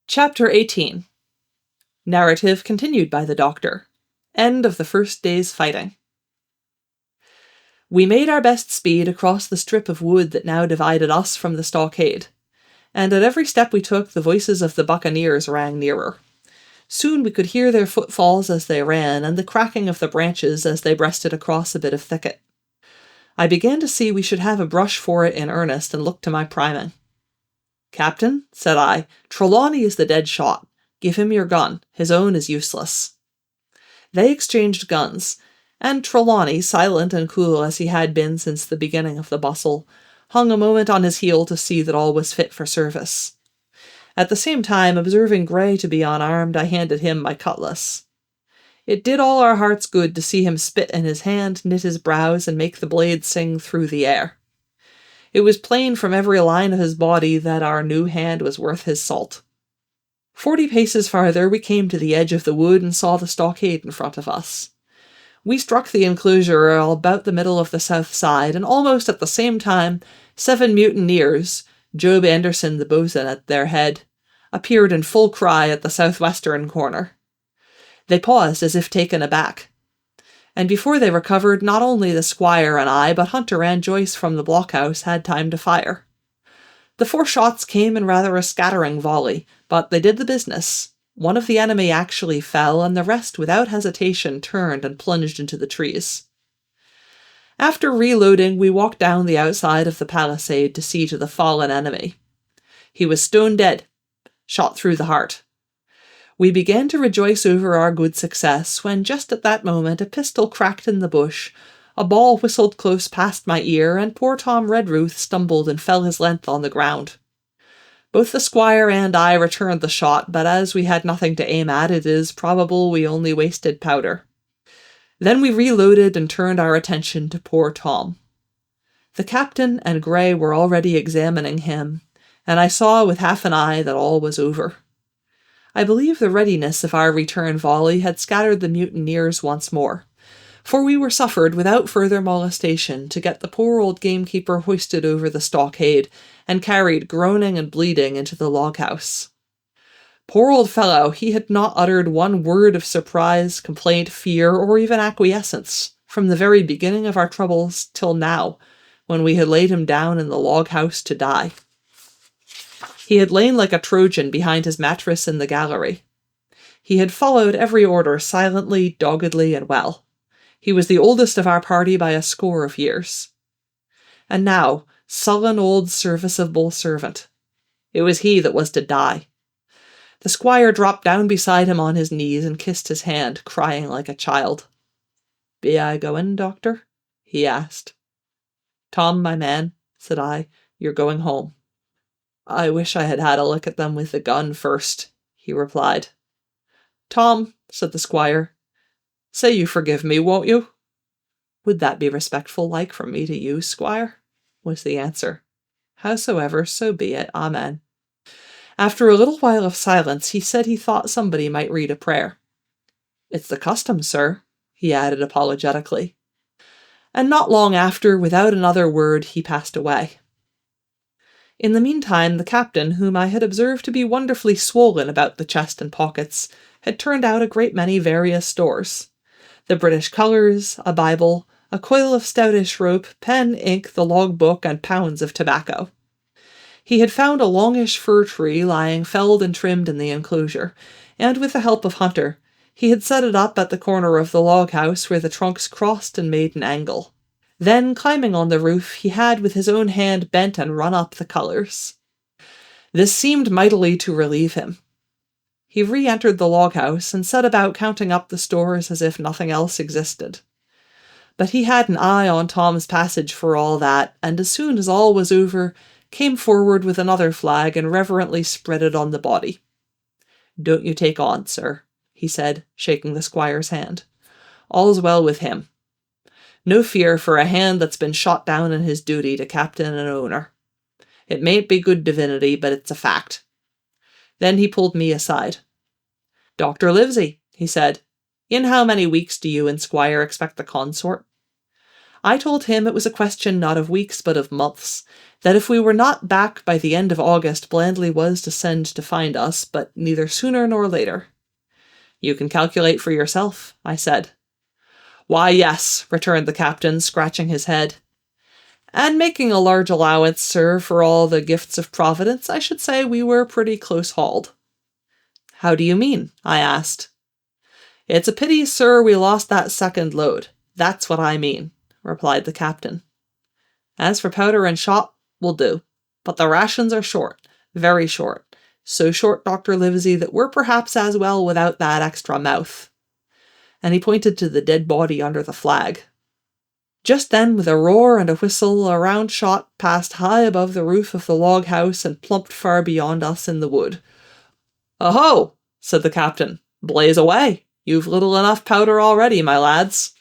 Chapter 18. Narrative continued by the Doctor. End of the first day's fighting. We made our best speed across the strip of wood that now divided us from the stockade, and at every step we took the voices of the buccaneers rang nearer. Soon we could hear their footfalls as they ran, and the cracking of the branches as they breasted across a bit of thicket. I began to see we should have a brush for it in earnest, and looked to my priming. "Captain," said I, "Trelawney is the dead shot. Give him your gun. His own is useless." They exchanged guns, and Trelawney, silent and cool as he had been since the beginning of the bustle, hung a moment on his heel to see that all was fit for service. At the same time, observing Grey to be unarmed, I handed him my cutlass. It did all our hearts good to see him spit in his hand, knit his brows, and make the blade sing through the air. It was plain from every line of his body that our new hand was worth his salt. 40 paces farther we came to the edge of the wood and saw the stockade in front of us. We struck the enclosure about the middle of the south side, and almost at the same time 7 mutineers, Job Anderson the boatswain at their head, appeared in full cry at the southwestern corner. They paused as if taken aback, and before they recovered, not only the squire and I, but Hunter and Joyce from the blockhouse had time to fire. The 4 shots came in rather a scattering volley, but they did the business. One of the enemy actually fell, and the rest without hesitation turned and plunged into the trees. After reloading, we walked down the outside of the palisade to see to the fallen enemy. He was stone dead, shot through the heart. We began to rejoice over our good success, when just at that moment a pistol cracked in the bush, a ball whistled close past my ear, and poor Tom Redruth stumbled and fell his length on the ground. Both the squire and I returned the shot, but as we had nothing to aim at, it is probable we only wasted powder. Then we reloaded and turned our attention to poor Tom. The captain and Grey were already examining him, and I saw with half an eye that all was over. I believe the readiness of our return volley had scattered the mutineers once more, for we were suffered without further molestation to get the poor old gamekeeper hoisted over the stockade and carried groaning and bleeding into the log-house. Poor old fellow, he had not uttered one word of surprise, complaint, fear, or even acquiescence from the very beginning of our troubles till now, when we had laid him down in the log-house to die. He had lain like a Trojan behind his mattress in the gallery. He had followed every order silently, doggedly, and well. He was the oldest of our party by a score of years. And now, sullen old serviceable servant. It was he that was to die. The squire dropped down beside him on his knees and kissed his hand, crying like a child. "Be I going, doctor?" he asked. "Tom, my man," said I, "you're going home." "I wish I had had a look at them with the gun first," he replied. "Tom," said the squire, "say you forgive me, won't you?" "Would that be respectful like from me to you, squire?" was the answer. "Howsoever, so be it, amen." After a little while of silence, he said he thought somebody might read a prayer. "It's the custom, sir," he added apologetically. And not long after, without another word, he passed away. In the meantime, the captain, whom I had observed to be wonderfully swollen about the chest and pockets, had turned out a great many various stores. The British colours, a Bible, a coil of stoutish rope, pen, ink, the log-book, and pounds of tobacco. He had found a longish fir tree lying felled and trimmed in the enclosure, and with the help of Hunter, he had set it up at the corner of the log-house where the trunks crossed and made an angle. Then, climbing on the roof, he had with his own hand bent and run up the colours. This seemed mightily to relieve him. He re-entered the log-house and set about counting up the stores as if nothing else existed. But he had an eye on Tom's passage for all that, and as soon as all was over, came forward with another flag and reverently spread it on the body. "Don't you take on, sir," he said, shaking the squire's hand. "All's well with him. No fear for a hand that's been shot down in his duty to captain and owner. It mayn't be good divinity, but it's a fact." Then he pulled me aside. "Dr. Livesey," he said, "in how many weeks do you and Squire expect the consort?" I told him it was a question not of weeks but of months, that if we were not back by the end of August, Blandley was to send to find us, but neither sooner nor later. You can calculate for yourself, I said. Why, yes, returned the captain, scratching his head. And making a large allowance, sir, for all the gifts of Providence, I should say we were pretty close-hauled. How do you mean? I asked. It's a pity, sir, we lost that second load. That's what I mean, replied the captain. As for powder and shot, will do. But the rations are short, very short. So short, Dr. Livesey, that we're perhaps as well without that extra mouth. And he pointed to the dead body under the flag. Just then, with a roar and a whistle, a round shot passed high above the roof of the log house and plumped far beyond us in the wood. "Oh-ho!" said the captain. "Blaze away! You've little enough powder already, my lads."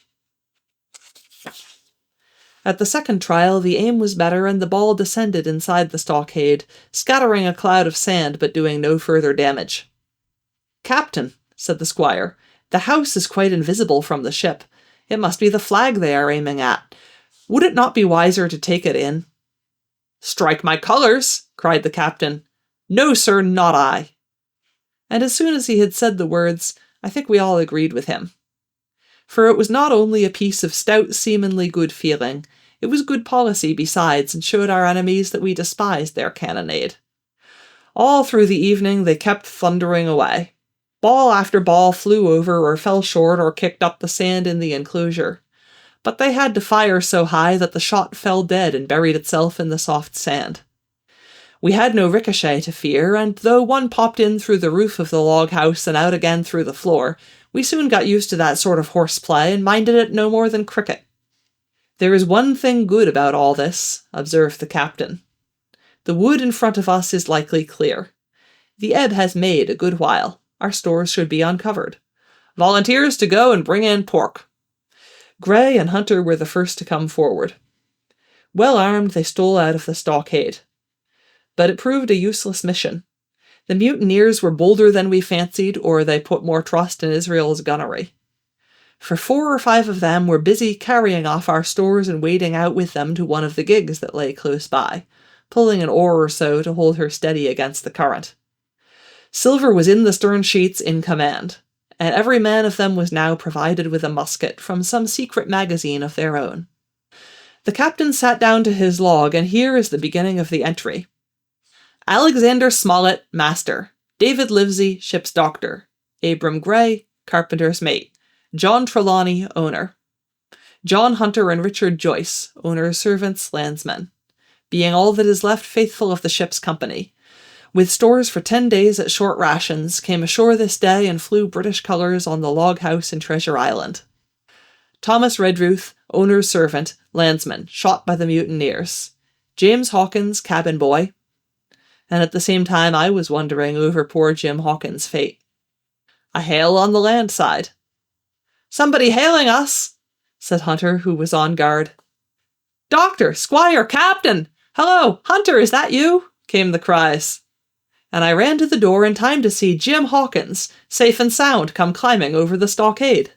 At the second trial, the aim was better, and the ball descended inside the stockade, scattering a cloud of sand but doing no further damage. "Captain," said the squire, "the house is quite invisible from the ship. It must be the flag they are aiming at. Would it not be wiser to take it in?" "Strike my colours!" cried the captain. "No, sir, not I." And as soon as he had said the words, I think we all agreed with him. For it was not only a piece of stout seamanly good feeling, it was good policy besides, and showed our enemies that we despised their cannonade. All through the evening they kept thundering away. Ball after ball flew over or fell short or kicked up the sand in the enclosure. But they had to fire so high that the shot fell dead and buried itself in the soft sand. We had no ricochet to fear, and though one popped in through the roof of the log house and out again through the floor, we soon got used to that sort of horseplay and minded it no more than cricket. "There is one thing good about all this," observed the captain. "The wood in front of us is likely clear. The ebb has made a good while. Our stores should be uncovered. Volunteers to go and bring in pork." Gray and Hunter were the first to come forward. Well armed, they stole out of the stockade. But it proved a useless mission. The mutineers were bolder than we fancied, or they put more trust in Israel's gunnery. For 4 or 5 of them were busy carrying off our stores and wading out with them to one of the gigs that lay close by, pulling an oar or so to hold her steady against the current. Silver was in the stern sheets in command, and every man of them was now provided with a musket from some secret magazine of their own. The captain sat down to his log, and here is the beginning of the entry. Alexander Smollett, master. David Livesey, ship's doctor. Abram Gray, carpenter's mate. John Trelawney, owner. John Hunter and Richard Joyce, owners, servants, landsmen. Being all that is left faithful of the ship's company. With stores for 10 days at short rations, came ashore this day and flew British colours on the log house in Treasure Island. Thomas Redruth, owner's servant, landsman, shot by the mutineers. James Hawkins, cabin boy. And at the same time I was wondering over poor Jim Hawkins' fate. A hail on the land side. "Somebody hailing us," said Hunter, who was on guard. "Doctor, squire, captain! Hello, Hunter, is that you?" came the cries. And I ran to the door in time to see Jim Hawkins, safe and sound, come climbing over the stockade.